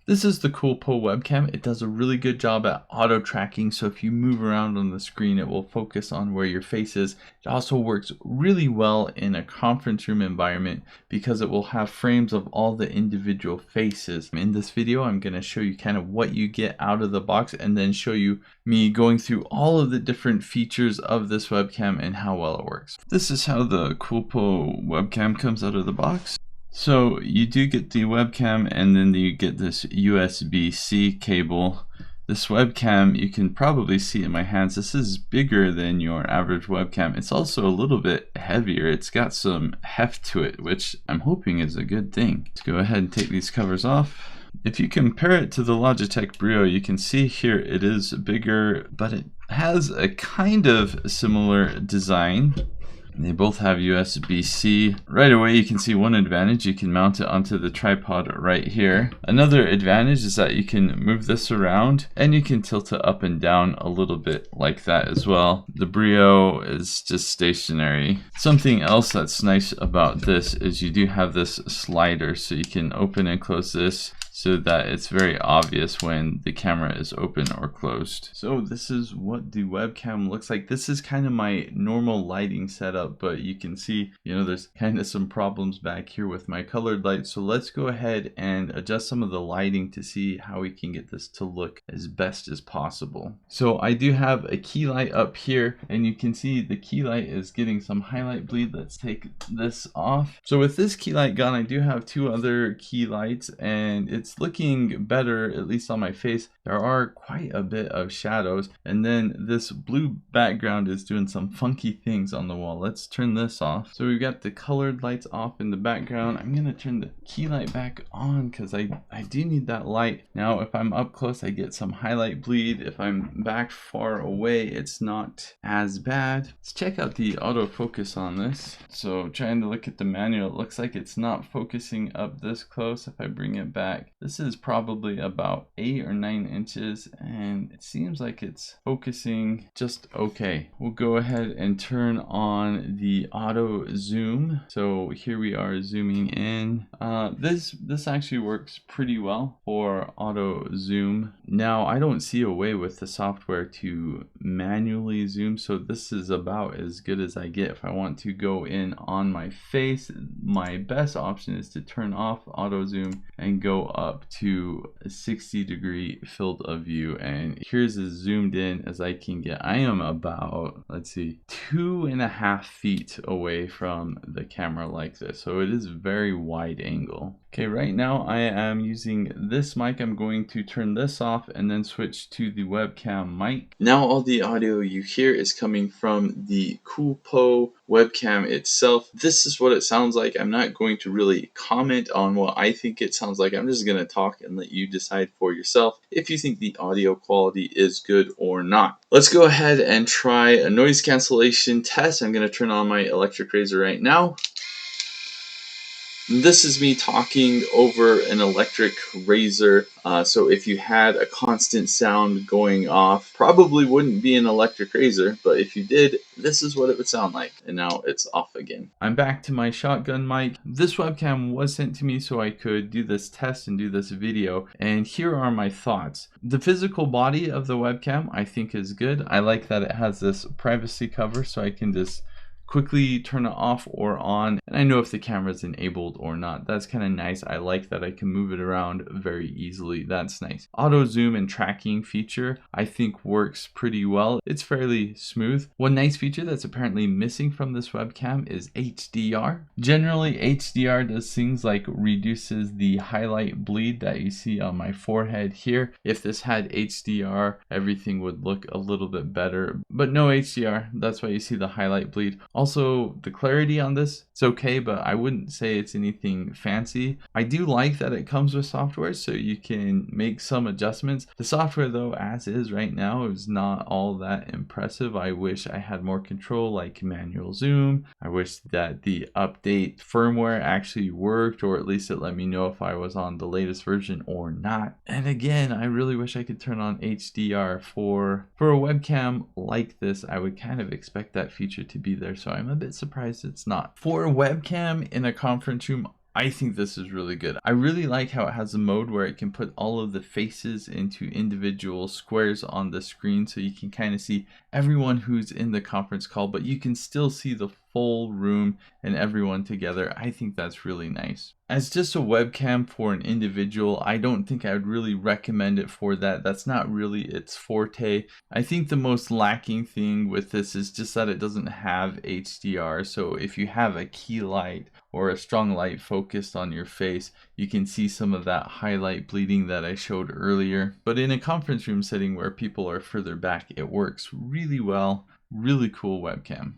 This is the COOLPO webcam. It does a really good job at auto tracking, so if you move around on the screen, it will focus on where your face is. It also works really well in a conference room environment because it will have frames of all the individual faces. In this video, I'm going to show you kind of what you get out of the box and then show you me going through all of the different features of this webcam and how well it works. This is how the COOLPO webcam comes out of the box. So you do get the webcam, and then you get this USB-C cable. This webcam, you can probably see in my hands, this is bigger than your average webcam. It's also a little bit heavier. It's got some heft to it, which I'm hoping is a good thing. Let's go ahead and take these covers off. If you compare it to the Logitech Brio, you can see here it is bigger, but it has a kind of similar design. They both have USB-C. Right away you can see one advantage, you can mount it onto the tripod right here. Another advantage is that you can move this around and you can tilt it up and down a little bit like that as well. The Brio is just stationary. Something else that's nice about this is you do have this slider, so you can open and close this so that it's very obvious when the camera is open or closed. So this is what the webcam looks like. This is kind of my normal lighting setup, but you can see, there's kind of some problems back here with my colored light. So let's go ahead and adjust some of the lighting to see how we can get this to look as best as possible. So I do have a key light up here, and you can see the key light is getting some highlight bleed. Let's take this off. So with this key light gone, I do have two other key lights, and it's looking better, at least on my face. There are quite a bit of shadows, and then this blue background is doing some funky things on the wall. Let's turn this off. So we've got the colored lights off in the background. I'm gonna turn the key light back on because I do need that light. Now if I'm up close, I get some highlight bleed. If I'm back far away, it's not as bad. Let's check out the autofocus on this. So trying to look at the manual, it looks like it's not focusing up this close. If I bring it back, this is probably about 8 or 9 inches, and it seems like it's focusing just okay. We'll go ahead and turn on the auto zoom. So here we are zooming in. This actually works pretty well for auto zoom. Now I don't see a way with the software to manually zoom, so this is about as good as I get. If I want to go in on my face, my best option is to turn off auto zoom and go up to a 60-degree field of view, and here's as zoomed in as I can get. I am about, let's see, 2.5 feet away from the camera like this, so it is very wide angle. Okay, right now I am using this mic. I'm going to turn this off and then switch to the webcam mic. Now all the audio you hear is coming from the COOLPO webcam itself. This is what it sounds like. I'm not going to really comment on what I think it sounds like. I'm just going to talk and let you decide for yourself if you think the audio quality is good or not. Let's go ahead and try a noise cancellation test. I'm going to turn on my electric razor right now. This is me talking over an electric razor, so if you had a constant sound going off, probably wouldn't be an electric razor, but if you did, this is what it would sound like. And now it's off again. I'm back to my shotgun mic. This webcam was sent to me so I could do this test and do this video, and here are my thoughts. The physical body of the webcam I think is good. I like that it has this privacy cover, so I can just quickly turn it off or on, and I know if the camera is enabled or not. That's kind of nice. I like that I can move it around very easily. That's nice. Auto zoom and tracking feature I think works pretty well. It's fairly smooth. One nice feature that's apparently missing from this webcam is HDR. Generally HDR does things like reduces the highlight bleed that you see on my forehead here. If this had HDR, everything would look a little bit better, but no HDR. That's why you see the highlight bleed. Also, the clarity on this, it's okay, but I wouldn't say it's anything fancy. I do like that it comes with software, so you can make some adjustments. The software, though, as is right now, is not all that impressive. I wish I had more control, like manual zoom. I wish that the update firmware actually worked, or at least it let me know if I was on the latest version or not. And again, I really wish I could turn on HDR. For a webcam like this, I would kind of expect that feature to be there, so I'm a bit surprised it's not. For a webcam in a conference room, I think this is really good. I really like how it has a mode where it can put all of the faces into individual squares on the screen, so you can kind of see everyone who's in the conference call, but you can still see the full room and everyone together. I think that's really nice. As just a webcam for an individual, I don't think I would really recommend it for that. That's not really its forte. I think the most lacking thing with this is just that it doesn't have HDR. So if you have a key light or a strong light focused on your face, you can see some of that highlight bleeding that I showed earlier. But in a conference room setting where people are further back, it works really well. Really cool webcam.